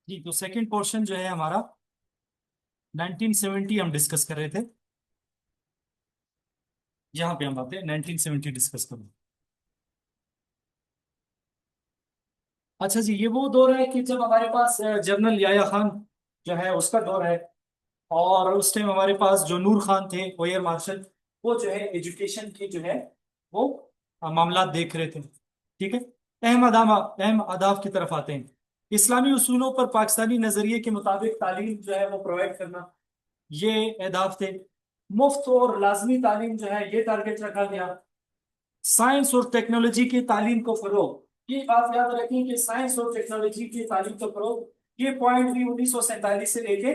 جی تو second portion جو ہے ہمارا 1970 ہم ڈسکس کر رہے تھے. یہاں پہ ہم آتے ہیں 1970 ڈسکس کریں. اچھا جی، یہ وہ دور ہے کہ جب ہمارے پاس جنرل یحییٰ خان جو ہے اس کا دور ہے. اور اس ٹائم ہمارے پاس جو نور خان تھے ایئر مارشل، وہ جو ہے ایجوکیشن کی جو ہے وہ معاملات دیکھ رہے تھے. ٹھیک ہے. اہم اہداف کی طرف آتے ہیں. اسلامی اصولوں پر پاکستانی نظریے کے مطابق تعلیم جو ہے وہ پرووائڈ کرنا، یہ اہداف تھے. مفت اور لازمی تعلیم جو ہے یہ ٹارگیٹ رکھا گیا. سائنس اور ٹیکنالوجی کی تعلیم کو فروغ، یہ بات یاد رکھیں کہ سائنس اور ٹیکنالوجی کی تعلیم کو فروغ، یہ پوائنٹ بھی 1947 سے لے کے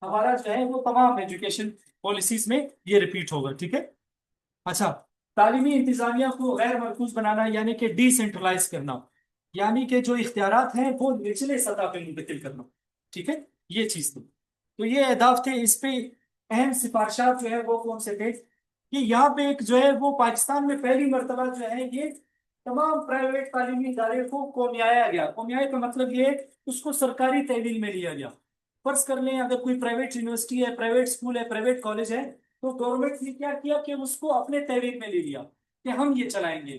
ہمارا جو ہے وہ تمام ایجوکیشن پالیسیز میں یہ ریپیٹ ہوگا. ٹھیک ہے. اچھا، تعلیمی انتظامیہ کو غیر مرکوز بنانا یعنی کہ ڈی سینٹرلائز کرنا، یعنی کہ جو اختیارات ہیں وہ نچلے سطح پہ منتقل کرنا. ٹھیک ہے. یہ چیز تو یہ اہداف تھے. اس پہ اہم سفارشات جو ہے وہ کون سے تھے کہ یہاں پہ ایک جو ہے وہ پاکستان میں پہلی مرتبہ جو ہے یہ تمام پرائیویٹ تعلیمی ادارے کو قومیایا گیا. قومیائی کا مطلب یہ ہے اس کو سرکاری تحویل میں لیا گیا. فرض کر لیں اگر کوئی پرائیویٹ یونیورسٹی ہے، پرائیویٹ اسکول ہے، پرائیویٹ کالج ہے، تو گورنمنٹ نے کیا کیا کہ اس کو اپنے تحویل میں لے لیا کہ ہم یہ چلائیں گے.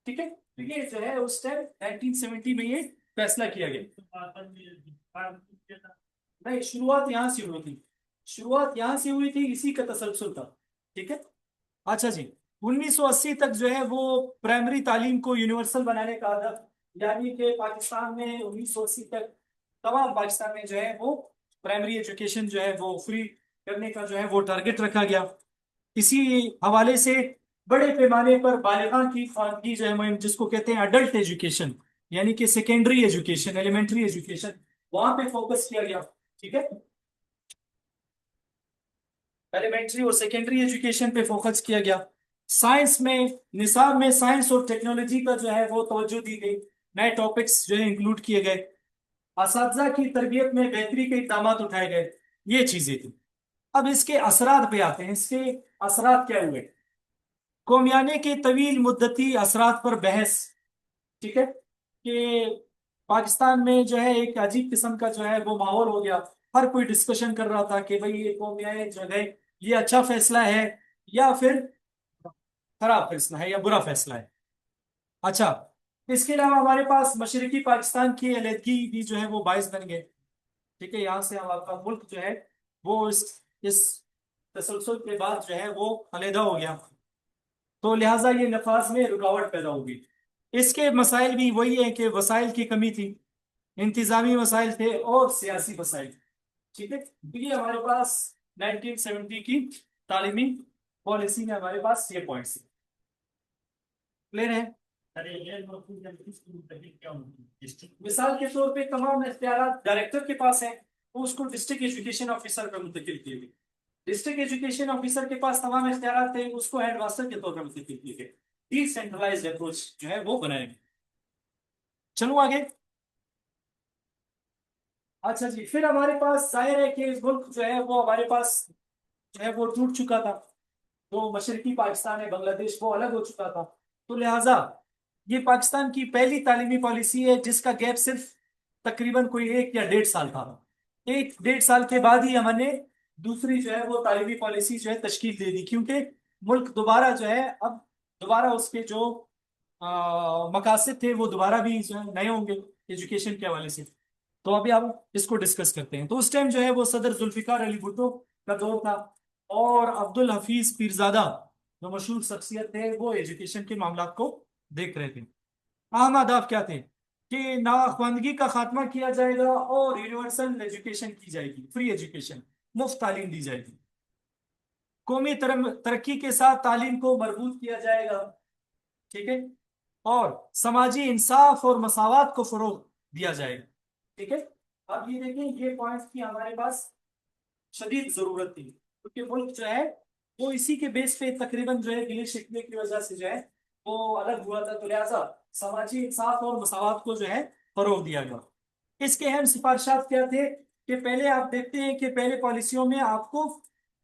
ٹھیک ہے. تو یہ جو ہے اس ٹائم 1970 میں یہ فیصلہ کیا گیا. نہیں، شروعات یہاں سے ہوئی تھی. شروعات یہاں سے ہوئی تھی، اسی کا تسلسل تھا. ٹھیک ہے. اچھا جی، 1980 تک جو ہے وہ پرائمری تعلیم کو یونیورسل بنانے کا ہدف، یعنی کہ پاکستان میں 1980 تک تمام پاکستان میں جو ہے وہ پرائمری ایجوکیشن جو ہے وہ فری کرنے کا جو ہے وہ ٹارگٹ رکھا گیا. اسی حوالے سے بڑے پیمانے پر بالغاں کی خواندگی جو ہے مہم، جس کو کہتے ہیں اڈلٹ ایجوکیشن، یعنی کہ سیکنڈری ایجوکیشن، ایلیمنٹری ایجوکیشن، وہاں پہ فوکس کیا گیا. ٹھیک ہے. ایلیمنٹری اور سیکنڈری ایجوکیشن پہ فوکس کیا گیا. سائنس میں، نصاب میں سائنس اور ٹیکنالوجی کا جو ہے وہ توجہ دی گئی. نئے ٹاپکس جو ہے انکلوڈ کیے گئے. اساتذہ کی تربیت میں بہتری کے اقدامات اٹھائے گئے. یہ چیزیں تھیں. اب اس کے اثرات پہ آتے ہیں. اس کے اثرات کیا ہوئے؟ قومیانے کے طویل مدتی اثرات پر بحث. ٹھیک ہے. کہ پاکستان میں جو ہے ایک عجیب قسم کا جو ہے وہ ماحول ہو گیا. ہر کوئی ڈسکشن کر رہا تھا کہ بھئی یہ قومیانے جو ہے یہ اچھا فیصلہ ہے یا پھر خراب فیصلہ ہے یا برا فیصلہ ہے. اچھا، اس کے علاوہ ہمارے پاس مشرقی پاکستان کی علیحدگی بھی جو ہے وہ باعث بن گئے. ٹھیک ہے. یہاں سے ہمارا ملک جو ہے وہ اس تسلسل کے بعد جو ہے وہ علیحدہ ہو گیا. تو لہٰذا یہ نفاذ میں رکاوٹ پیدا ہوگی. اس کے مسائل بھی وہی ہیں کہ وسائل کی کمی تھی، انتظامی مسائل تھے اور سیاسی مسائل. ٹھیک ہے. یہ ہمارے پاس 1970 کی تعلیمی پالیسی میں ہمارے پاس یہ پوائنٹس کلیئر ہے. مثال کے طور پہ تمام اختیارات ڈائریکٹر کے پاس ہیں، وہ اس کو ڈسٹرکٹ ایجوکیشن آفیسر پر منتقل کیے گئے. ڈسٹرکٹ ایجوکیشن آفیسر کے پاس تمام اختیارات تھے، اس کو ہیڈ ماسٹر کے طور پر منتقل کیے گئے. ڈی سینٹرلائزڈ اپروچ جو ہے وہ بنائے گئے. چلو آگے. اچھا جی، پھر ہمارے پاس ظاہر ہے کہ ملک جو ہے وہ ہمارے پاس جو ہے وہ ٹوٹ چکا تھا. جو مشرقی پاکستان ہے، بنگلہ دیش، وہ الگ ہو چکا تھا. تو لہٰذا یہ پاکستان کی پہلی تعلیمی پالیسی ہے جس کا گیپ صرف تقریباً کوئی 1 یا 1.5 سال تھا. 1 1.5 سال کے بعد ہی ہم نے دوسری جو ہے وہ تعلیمی پالیسی جو ہے تشکیل دے دی، کیونکہ ملک دوبارہ جو ہے اب دوبارہ اس کے جو مقاصد تھے وہ دوبارہ بھی جو ہے نئے ہوں گے ایجوکیشن کے حوالے سے. تو ابھی آپ اس کو ڈسکس کرتے ہیں. تو اس ٹائم جو ہے وہ صدر ذوالفقار علی بھٹو کا دور تھا، اور عبد الحفیظ پیرزادہ جو مشہور شخصیت تھے وہ ایجوکیشن کے معاملات کو دیکھ رہے تھے. اہم اہداف کیا تھے؟ کہ ناخواندگی کا خاتمہ کیا جائے گا اور یونیورسل ایجوکیشن کی جائے گی، فری ایجوکیشن، مفت تعلیم دی جائے گی. قومی ترقی کے ساتھ تعلیم کو مربوط کیا جائے گا. ٹھیک ہے. اور سماجی انصاف اور مساوات کو فروغ دیا جائے گا. ٹھیک ہے. اب یہ دیکھیں، یہ پوائنٹس کی ہمارے پاس شدید ضرورت تھی، کیونکہ ملک جو ہے وہ اسی کے بیس پہ تقریباً جو ہے گلے شکوے کی وجہ سے جو ہے وہ الگ ہوا تھا. تو لہٰذا سماجی انصاف اور مساوات کو جو ہے فروغ دیا گیا. اس کے اہم سفارشات کیا تھے؟ کہ پہلے آپ دیکھتے ہیں کہ پہلے پالیسیوں میں آپ کو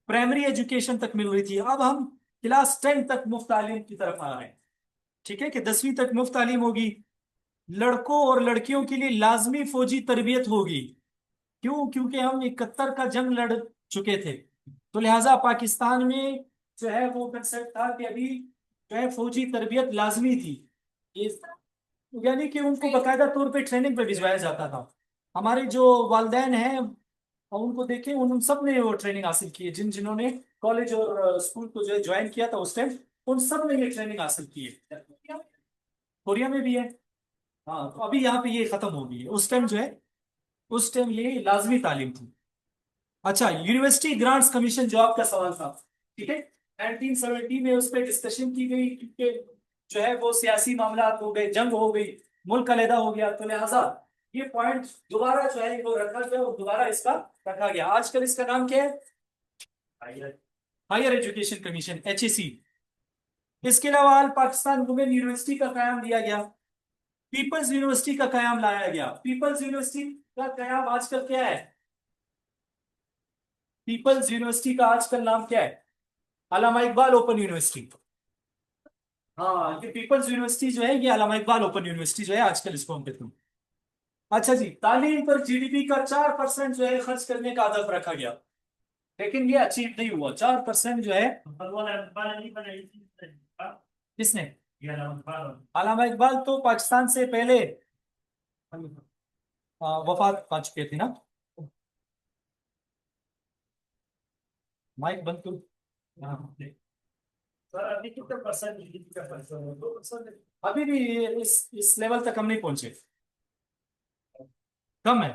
پرائمری ایجوکیشن تک مل رہی تھی، اب ہم کلاس 10 تک مفت تعلیم کی طرف آ رہے ہیں. ٹھیک ہے. کہ 10ویں تک مفت تعلیم ہوگی. لڑکوں اور لڑکیوں کے لیے لازمی فوجی تربیت ہوگی. کیوں؟ کیونکہ ہم 71 کا جنگ لڑ چکے تھے، تو لہٰذا پاکستان میں جو ہے وہ کنسپٹ تھا کہ ابھی جو ہے فوجی تربیت لازمی تھی، یعنی کہ ان کو باقاعدہ طور پہ ٹریننگ پہ بھجوایا جاتا تھا۔ ہمارے جو والدین ہیں اور ان کو دیکھیں، ان سب نے وہ ٹریننگ حاصل کی ہے، جنہوں نے کالج اور اسکول کو جو ہے جوائن کیا تھا اس ٹائم، ان سب نے یہ ٹریننگ حاصل کی ہے۔ کوریا میں بھی ہے، ہاں، تو ابھی یہاں پہ یہ ختم ہو گئی ہے، اس ٹائم جو ہے اس ٹائم یہ لازمی تعلیم تھی۔ اچھا، یونیورسٹی گرانٹس کمیشن جو آپ کا سوال تھا، ٹھیک ہے، 1970 میں اس پہ ڈسکشن کی گئی، کیونکہ جو ہے وہ سیاسی معاملات ہو گئے، جنگ ہو گئی، ملک علیحدہ ہو گیا، تو لہٰذا یہ پوائنٹ دوبارہ جو ہے وہ رکھا گیا اور دوبارہ اس کا رکھا گیا۔ آج کل اس کا نام کیا ہے؟ Higher education commission, HAC۔ اس کے علاوہ آل پاکستان وومن یونیورسٹی کا قیام دیا گیا، پیپلز یونیورسٹی کا قیام لایا گیا۔ پیپلز یونیورسٹی کا قیام آج کل کیا ہے؟ پیپلز یونیورسٹی کا آج کل نام کیا ہے؟ علامہ اقبال اوپن یونیورسٹی۔ ہاں، یہ پیپلز یونیورسٹی جو ہے یہ علامہ اقبال اوپن یونیورسٹی جو ہے آج کل اس کو ہم کہتے ہیں۔ اچھا جی، تعلیم پر GDP کا 4% جو ہے خرچ کرنے کا ہدف رکھا گیا، لیکن یہ اچیو نہیں ہوا۔ 4% جو ہے کس نے؟ علامہ اقبال تو پاکستان سے پہلے وفات پا چکے تھے نا۔ مائک بند کرو۔ ابھی بھی اس لیول تک ہم نہیں پہنچے، کم ہے۔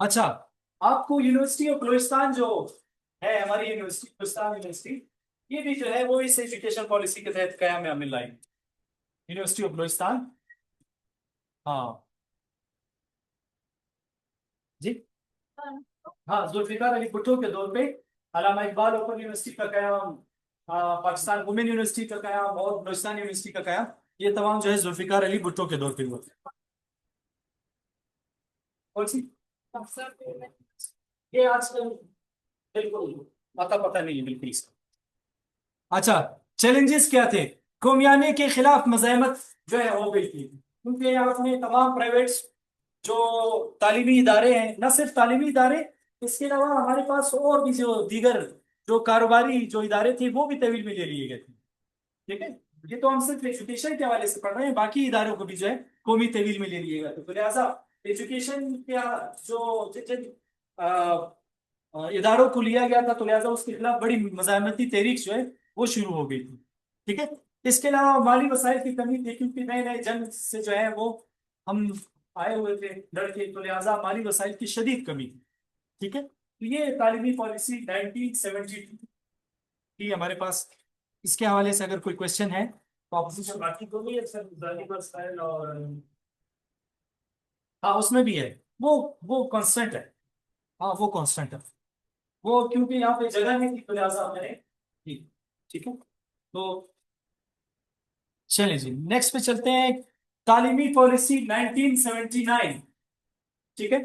اچھا، آپ کو یونیورسٹی آف بلوچستان جو ہے، ہماری یونیورسٹی بلوچستان یونیورسٹی، یہ بھی جو ہے وہ اس ایجوکیشن پالیسی کے تحت قیام میں عمل لائی، یونیورسٹی آف بلوچستان۔ ہاں جی، ہاں، ذوالفقار علی بھٹو کے دور پہ علامہ اقبال اوپن یونیورسٹی کا قیام، پاکستان وومن یونیورسٹی کا قیام اور بلوچستان یونیورسٹی کا قیام، یہ تمام جو ہے ذوالفقار علی بھٹو کے دور پہ ہوا۔ اور سی یہ آج کل بالکل پتہ نہیں ہے بالکل اس کا۔ اچھا، چیلنجز کیا تھے؟ قومیانے کے خلاف مزاحمت جو ہے ہو گئی تھی، کیونکہ آپ نے تمام پرائیویٹ جو تعلیمی ادارے ہیں، نہ صرف تعلیمی ادارے، اس کے علاوہ ہمارے پاس اور بھی جو دیگر جو کاروباری جو ادارے تھے وہ بھی تحویل میں لے لیے گئے تھے، ٹھیک ہے۔ یہ تو ہم صرف ایجوکیشن کے حوالے سے پڑھ رہے ہیں، باقی اداروں کو بھی جو ہے قومی تحویل میں لے لیے گا، تو لہٰذا ایجوکیشن کا جو جن اداروں کو لیا گیا تھا، تو لہٰذا اس کے خلاف بڑی مزاحمتی تحریک جو ہے وہ شروع ہو گئی تھی، ٹھیک ہے۔ اس کے علاوہ مالی وسائل کی کمی تھی، کیونکہ نئے نئے جنگ سے جو ہے وہ ہم آئے ہوئے تھے لڑکے، تو لہٰذا مالی وسائل کی شدید کمی تھی، ٹھیک ہے۔ تو یہ تعلیمی پالیسی 1972 کی ہمارے پاس، اس کے حوالے سے اگر کوئی کوشچن ہے تو آپ باقی تو نہیں ہے سر، ذاتی وسائل اور ہاں اس میں بھی ہے، وہ کانسٹنٹ ہے، ہاں وہ کانسٹنٹ ہے، وہ کیونکہ یہاں پہ جگہ نہیں تھی تو لہٰذا میں نے، ٹھیک ہے۔ تو چلیں جی، نیکسٹ پہ چلتے ہیں، تعلیمی پالیسی 1979، ٹھیک ہے۔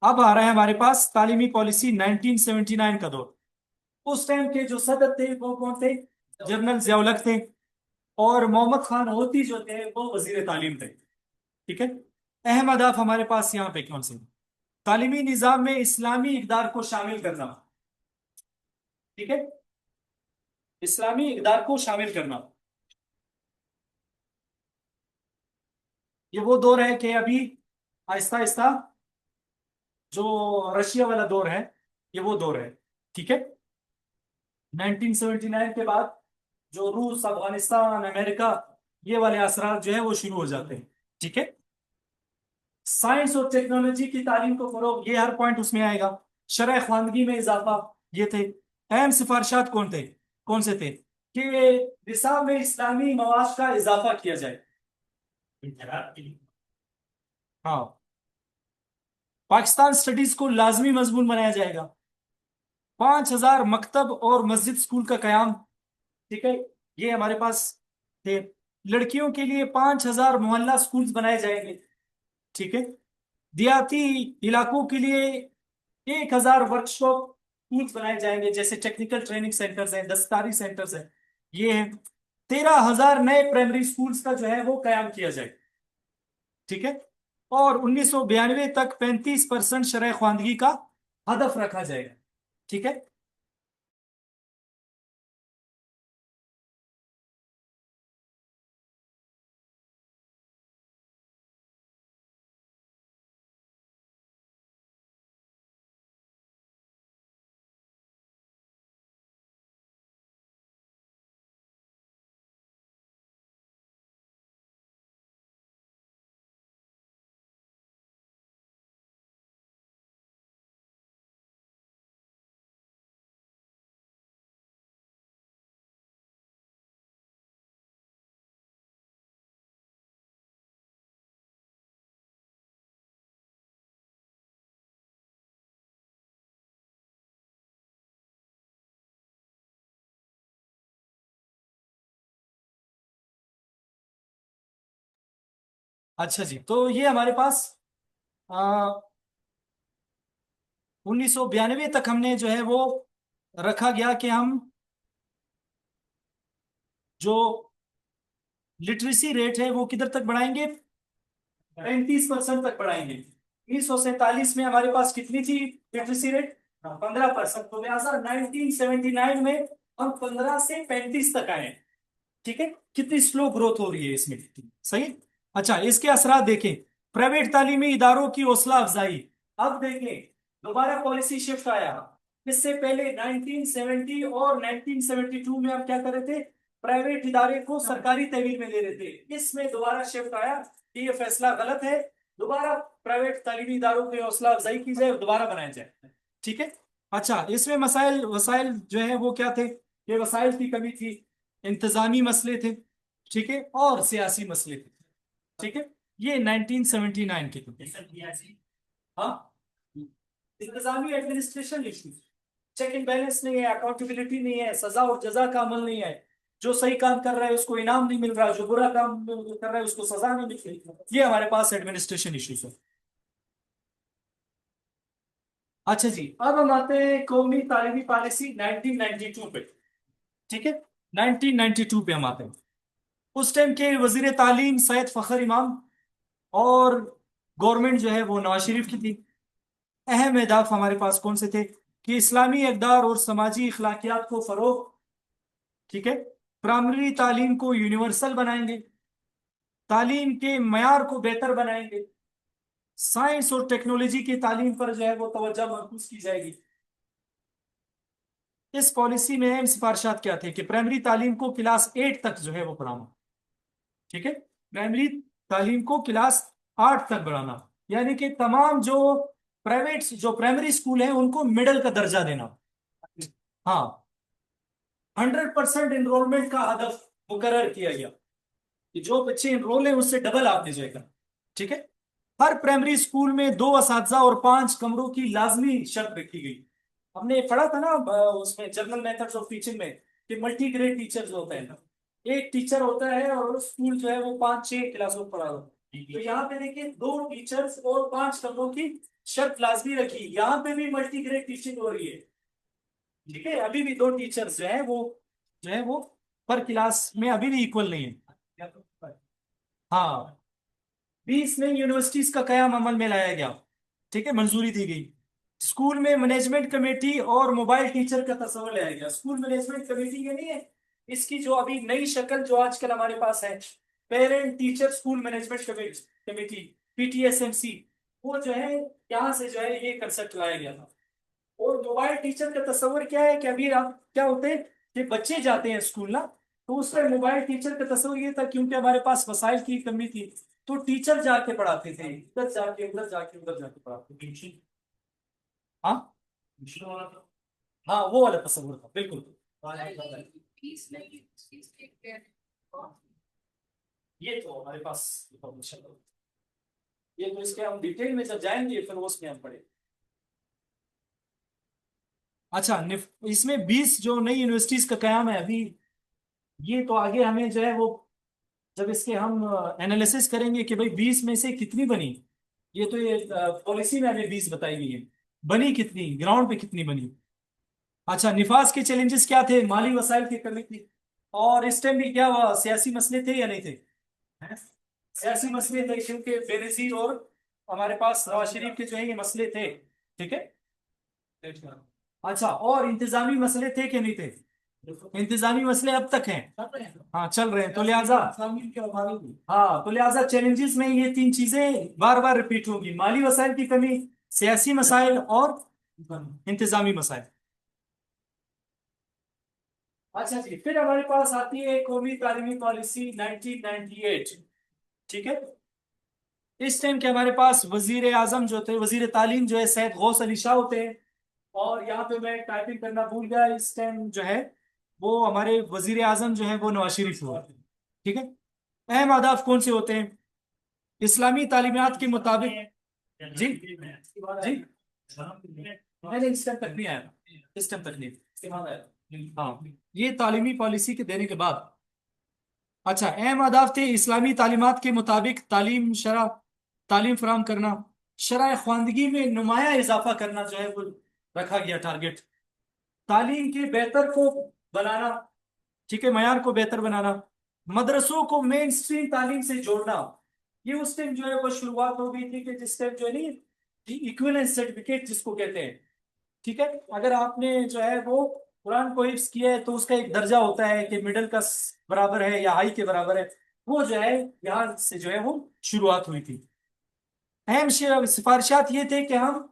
اب آ رہا ہے ہمارے پاس تعلیمی پالیسی 1979 کا دور۔ اس ٹائم کے جو صدر تھے وہ کون تھے؟ جنرل ضیاء الحق تھے، اور محمد خان ہوتی جو تھے وہ وزیر تعلیم تھے، ٹھیک ہے۔ اہم اہداف ہمارے پاس یہاں پہ کون سے؟ تعلیمی نظام میں اسلامی اقدار کو شامل کرنا، ٹھیک ہے، اسلامی اقدار کو شامل کرنا۔ یہ وہ دور ہے کہ ابھی آہستہ آہستہ جو رشیا والا دور ہے، یہ وہ دور ہے، ٹھیک ہے۔ 1979 کے بعد جو روس، افغانستان، امریکہ، یہ والے اثرات جو ہے وہ شروع ہو جاتے ہیں، ٹھیک ہے۔ سائنس اور ٹیکنالوجی کی تعلیم کو فروغ، یہ ہر پوائنٹ اس میں آئے گا۔ شرح خواندگی میں اضافہ، یہ تھے اہم سفارشات۔ کون سے تھے؟ کہ نصاب میں اسلامی مواد کا اضافہ کیا جائے، ہاں، پاکستان سٹڈیز کو لازمی مضمون بنایا جائے گا، 5000 مکتب اور مسجد اسکول کا قیام، ٹھیک ہے، یہ ہمارے پاس تھے۔ لڑکیوں کے لیے 5000 محلہ اسکولز بنائے جائیں گے، ٹھیک ہے۔ دیہاتی علاقوں کے لیے 1000 ورک شاپ اسکولز بنائے جائیں گے، جیسے ٹیکنیکل ٹریننگ سینٹرز ہیں، دستکاری سینٹرز ہیں، یہ ہیں۔ 13,000 نئے پرائمری اسکولز کا جو ہے وہ قیام کیا جائے، ٹھیک ہے۔ اور 1992 تک 35% شرح خواندگی کا ہدف رکھا جائے گا. ٹھیک ہے. اچھا جی، تو یہ ہمارے پاس 1992 تک ہم نے جو ہے وہ رکھا گیا کہ ہم جو لٹریسی ریٹ ہے وہ کدھر تک بڑھائیں گے؟ 35% تک بڑھائیں گے. 1947 میں ہمارے پاس کتنی تھی لٹریسی ریٹ؟ 15%. تو لہٰذا 1979 میں ہم 15 سے 35 تک آئے. ٹھیک ہے. کتنی سلو گروتھ ہو رہی ہے اس میں. صحیح. اچھا، اس کے اثرات دیکھیں. پرائیویٹ تعلیمی اداروں کی حوصلہ افزائی. اب دیکھیں دوبارہ پالیسی شفٹ آیا. اس سے پہلے 1970 اور 1972 میں ہم کیا کر رہے تھے؟ پرائیویٹ ادارے کو سرکاری تحویل میں لے رہے تھے. اس میں دوبارہ شفٹ آیا کہ یہ فیصلہ غلط ہے. دوبارہ پرائیویٹ تعلیمی اداروں کی حوصلہ افزائی کی جائے اور دوبارہ بنایا جائے. ٹھیک ہے. اچھا، اس میں وسائل جو ہے وہ کیا تھے؟ یہ وسائل کی کمی تھی، انتظامی مسئلے تھے، ٹھیک ہے، اور سیاسی مسئلے تھے. ٹھیک ہے. یہ 1979 کے تھے. ہاں، انتظامی administration issue, check and balance نہیں ہے، اکاؤنٹیبلٹی نہیں ہے، سزا اور جزا کا عمل نہیں ہے. جو صحیح کام کر رہا ہے اس کو انعام نہیں مل رہا، جو برا کام کر رہا ہے اس کو سزا نہیں مل رہی. یہ ہمارے پاس ایڈمنسٹریشن ایشوز ہے. اچھا جی، اب ہم آتے ہیں قومی تعلیمی پالیسی 1992 پہ. ٹھیک ہے. 1992 پہ ہم آتے ہیں. اس ٹائم کے وزیر تعلیم سید فخر امام اور گورنمنٹ جو ہے وہ نواز شریف کی تھی. اہم اہداف ہمارے پاس کون سے تھے؟ کہ اسلامی اقدار اور سماجی اخلاقیات کو فروغ. ٹھیک ہے. پرائمری تعلیم کو یونیورسل بنائیں گے. تعلیم کے معیار کو بہتر بنائیں گے. سائنس اور ٹیکنالوجی کی تعلیم پر جو ہے وہ توجہ مرکوز کی جائے گی. اس پالیسی میں اہم سفارشات کیا تھے؟ کہ پرائمری تعلیم کو کلاس 8 تک جو ہے وہ پڑھانا. ٹھیک ہے. پرائمری تعلیم کو کلاس 8 تک بڑھانا، یعنی کہ تمام جو پرائیویٹ جو پرائمری اسکول ہیں ان کو مڈل کا درجہ دینا. ہاں، 100% انرولمنٹ کا ہدف مقرر کیا گیا کہ جو بچے انرول ہیں اس سے ڈبل آپ دیجیے گا. ٹھیک ہے. ہر پرائمری اسکول میں 2 اساتذہ اور 5 کمروں کی لازمی شرط رکھی گئی. ہم نے پڑھا تھا نا اس میں جنرل میتھڈز آف ٹیچنگ میں کہ ملٹی گریڈ ٹیچرز ہوتے ہیں. ایک ٹیچر ہوتا ہے اور اسکول جو ہے وہ 5-6 کلاسوں میں پڑھا ہوتا ہے. تو یہاں پہ دیکھیں 2 ٹیچرز اور 5 کمروں کی شرط لازمی رکھی. یہاں پہ بھی ملٹی گریڈ ٹیچنگ ہو رہی ہے. ٹھیک ہے. ابھی بھی 2 ٹیچرز جو ہے وہ پر کلاس میں ابھی بھی ایکول نہیں ہے. ہاں، 20 نئی یونیورسٹیز کا قیام عمل میں لایا گیا. ٹھیک ہے، منظوری دی گئی. اسکول میں مینجمنٹ کمیٹی اور موبائل ٹیچر کا تصور لایا گیا. اسکول مینجمنٹ کمیٹی یہ نہیں ہے، اس کی جو ابھی نئی شکل جو آج کل ہمارے پاس ہے، parent teacher school management committee, PTSMC، وہ جو ہے یہاں سے جو ہے یہ کنسپٹ لایا گیا تھا. اور موبائل ٹیچر کا تصور کیا ہے کہ ابھی آپ کیا ہوتے ہیں کہ بچے جاتے ہیں اسکول نا، تو اس میں موبائل ٹیچر کا تصور یہ تھا کیونکہ ہمارے پاس وسائل کی کمی تھی تو ٹیچر جا کے پڑھاتے تھے، ادھر جا کے ادھر جا کے ادھر جا کے پڑھاتے تھے. ہاں ہاں، وہ والا تصور تھا بالکل. یہ تو ہمارے پاس یہ تو اس کے ہم ڈیٹیل میں جب جائیں گے پھر اس میں ہم پڑھیں. اچھا، اس میں 20 جو نئی یونیورسٹیز کا قیام ہے ابھی، یہ تو آگے ہمیں جو ہے وہ جب اس کے ہم انالیسس کریں گے کہ بھائی 20 میں سے کتنی بنی. یہ تو یہ پالیسی میں ہمیں 20 بتائی گئی ہے، بنی کتنی، گراؤنڈ پہ کتنی بنی. اچھا، نفاذ کے چیلنجز کیا تھے؟ مالی وسائل کی کمی تھی. اور اس ٹائم بھی کیا ہوا، سیاسی مسئلے تھے یا نہیں تھے؟ سیاسی مسئلے تھے کیونکہ بے نظیر اور ہمارے پاس نواز شریف کے جو ہے یہ مسئلے تھے، ٹھیک ہے. اچھا، اور انتظامی مسئلے تھے کہ نہیں تھے؟ انتظامی مسئلے اب تک ہیں، ہاں چل رہے ہیں. تو لہٰذا ہاں، تو لہٰذا چیلنجز میں یہ تین چیزیں بار بار ریپیٹ ہوگی: مالی وسائل کی کمی، سیاسی مسائل، اور انتظامی مسائل. اچھا جی، پھر ہمارے پاس آتی ہے قومی تعلیمی پالیسی 1998، ٹھیک ہے. اس ٹائم کے ہمارے پاس وزیر اعظم جو تھے، وزیر تعلیم جو ہے سید غوث علی شاہ ہوتے ہیں. اور یہاں پہ میں ٹائپنگ کرنا بھول گیا، اس ٹائم جو ہے وہ ہمارے وزیر اعظم جو ہے وہ نواز شریف ہوا، ٹھیک ہے. اہم اہداف کون سے ہوتے ہیں؟ اسلامی تعلیمات کے مطابق. جی جی، نہیں اس ٹائم تک نہیں آیا، اس ٹائم تک نہیں. ہاں، یہ تعلیمی پالیسی کے دینے کے بعد. اچھا، اہم اہداف تھے اسلامی تعلیمات کے مطابق تعلیم فراہم کرنا، شرح خواندگی میں نمایاں اضافہ کرنا جو ہے وہ رکھا گیا ٹارگٹ. تعلیم کے بہتر کو بنانا، ٹھیک ہے، معیار کو بہتر بنانا. مدرسوں کو مین سٹریم تعلیم سے جوڑنا. یہ اس ٹائم جو ہے وہ شروعات ہو گئی تھی کہ جس ٹائم جو ہے نہیں ایکویلنس سرٹیفکیٹ جس کو کہتے ہیں، ٹھیک ہے. اگر آپ نے جو ہے وہ قرآن کو حفظ کیا ہے تو اس کا ایک درجہ ہوتا ہے کہ مڈل کا برابر ہے یا ہائی کے برابر ہے. وہ جو ہے یہاں سے جو ہے وہ شروعات ہوئی تھی. اہم سفارشات یہ تھے کہ ہم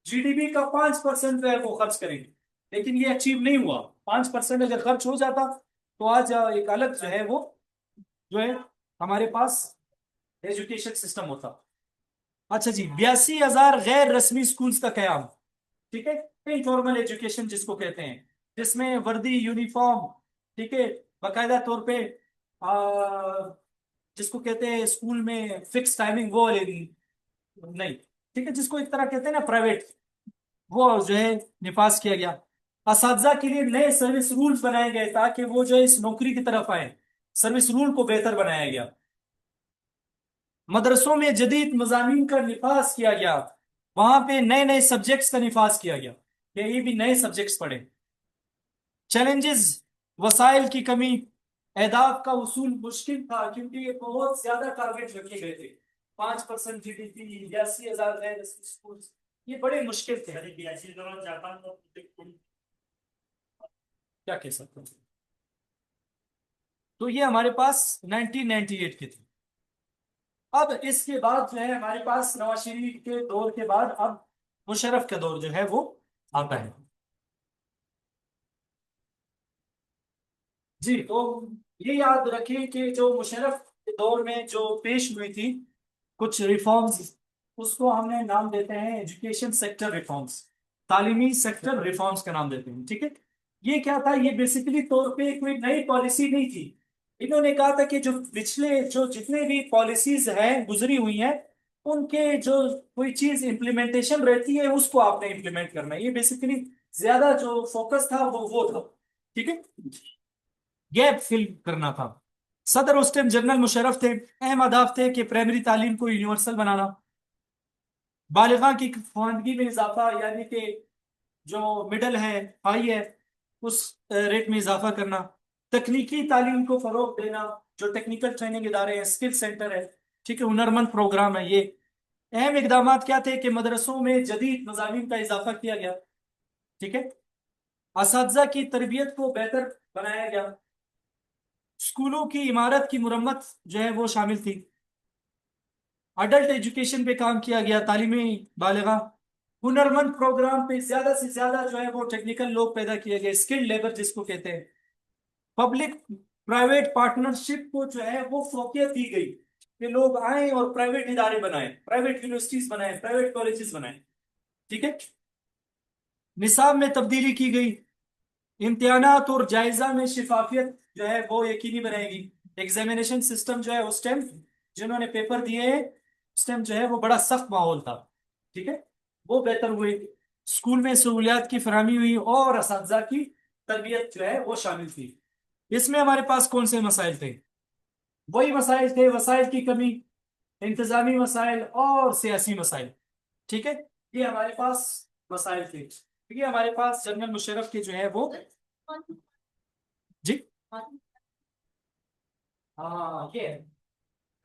جی ڈی پی کا 5% جو ہے وہ خرچ کریں گے، لیکن یہ اچیو نہیں ہوا. 5% اگر خرچ ہو جاتا تو آج ایک الگ جو ہے وہ جو ہے ہمارے پاس ایجوکیشن سسٹم ہوتا. اچھا جی، 82,000 غیر رسمی سکولز کا قیام، ٹھیک ہے. انفارمل ایجوکیشن جس کو کہتے ہیں، جس میں وردی، یونیفارم، ٹھیک ہے، باقاعدہ طور پہ جس کو کہتے ہیں اسکول میں فکس ٹائمنگ وہ نہیں، ٹھیک ہے، جس کو ایک طرح کہتے ہیں نا پرائیویٹ، وہ جو ہے نفاذ کیا گیا. اساتذہ کے لیے نئے سروس رولز بنائے گئے تاکہ وہ جو ہے اس نوکری کی طرف آئے. سروس رول کو بہتر بنایا گیا. مدرسوں میں جدید مضامین کا نفاذ کیا گیا، وہاں پہ نئے نئے سبجیکٹس کا نفاذ کیا گیا کہ یہ بھی نئے سبجیکٹس پڑھیں. چیلنجز: وسائل کی کمی. اہداف کا اصول مشکل تھا کیونکہ یہ بہت زیادہ ٹارگیٹ رکھے گئے تھے. 5% جی ڈی پی، 82,000 غیر رسمی اسکول، یہ بڑے مشکل تھے. کیا کہہ سکتے ہیں. تو یہ ہمارے پاس 1998 کے تھے. اب اس کے بعد جو ہے ہمارے پاس نواز شریف کے دور کے بعد اب مشرف کا دور جو ہے وہ آتا ہے. جی، تو یہ یاد رکھیں کہ جو مشرف کے دور میں جو پیش ہوئی تھی کچھ ریفارمز، اس کو ہم نے نام دیتے ہیں ایجوکیشن سیکٹر ریفارمز، تعلیمی سیکٹر ریفارمز کا نام دیتے ہیں، ٹھیک ہے. یہ کیا تھا؟ یہ بیسیکلی طور پہ کوئی نئی پالیسی نہیں تھی. انہوں نے کہا تھا کہ جو پچھلے جو جتنے بھی پالیسیز ہیں گزری ہوئی ہیں ان کے جو کوئی چیز امپلیمنٹیشن رہتی ہے اس کو آپ نے امپلیمنٹ کرنا ہے. یہ بیسیکلی زیادہ جو فوکس تھا وہ تھا، ٹھیک ہے، گیپ فل کرنا تھا. صدر اس ٹائم جنرل مشرف تھے. اہم اہداف تھے کہ پرائمری تعلیم کو یونیورسل بنانا، بالغاں کی خواندگی میں اضافہ، یعنی کہ جو مڈل ہے، ہائی ہے، اس ریٹ میں اضافہ کرنا، تکنیکی تعلیم کو فروغ دینا، جو ٹیکنیکل ٹریننگ ادارے ہیں، اسکل سینٹر ہے، ٹھیک ہے، ہنرمند پروگرام ہے. یہ اہم اقدامات کیا تھے کہ مدرسوں میں جدید مضامین کا اضافہ کیا گیا، ٹھیک ہے، اساتذہ کی تربیت کو بہتر بنایا گیا، اسکولوں کی عمارت کی مرمت جو ہے وہ شامل تھی، اڈلٹ ایجوکیشن پہ کام کیا گیا، تعلیمی بالغاں، ہنرمند پروگرام پہ زیادہ سے زیادہ جو ہے وہ ٹیکنیکل لوگ پیدا کیے گئے، اسکل لیبر جس کو کہتے ہیں. پبلک پرائیویٹ پارٹنرشپ کو جو ہے وہ فوقیت دی گئی کہ لوگ آئیں اور پرائیویٹ ادارے بنائیں، پرائیویٹ یونیورسٹیز بنائیں، پرائیویٹ کالجز بنائیں، ٹھیک ہے. نصاب میں تبدیلی کی گئی. امتحانات اور جائزہ میں شفافیت جو ہے وہ یقینی بنائے گی. ایگزامینیشن سسٹم جو ہے اس ٹائم جنہوں نے پیپر دیے اس ٹائم جو ہے وہ بڑا سخت ماحول تھا، ٹھیک ہے، وہ بہتر ہوئی. اسکول میں سہولیات کی فراہمی ہوئی اور اساتذہ کی تربیت جو ہے وہ شامل تھی. اس میں ہمارے پاس کون سے مسائل تھے؟ وہی مسائل تھے: وسائل کی کمی، انتظامی مسائل، اور سیاسی مسائل، ٹھیک ہے. یہ ہمارے پاس مسائل تھے. یہ ہمارے پاس جنرل مشرف کے جو ہے وہ جی ہاں یہ ہے.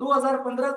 2015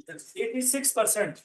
86%।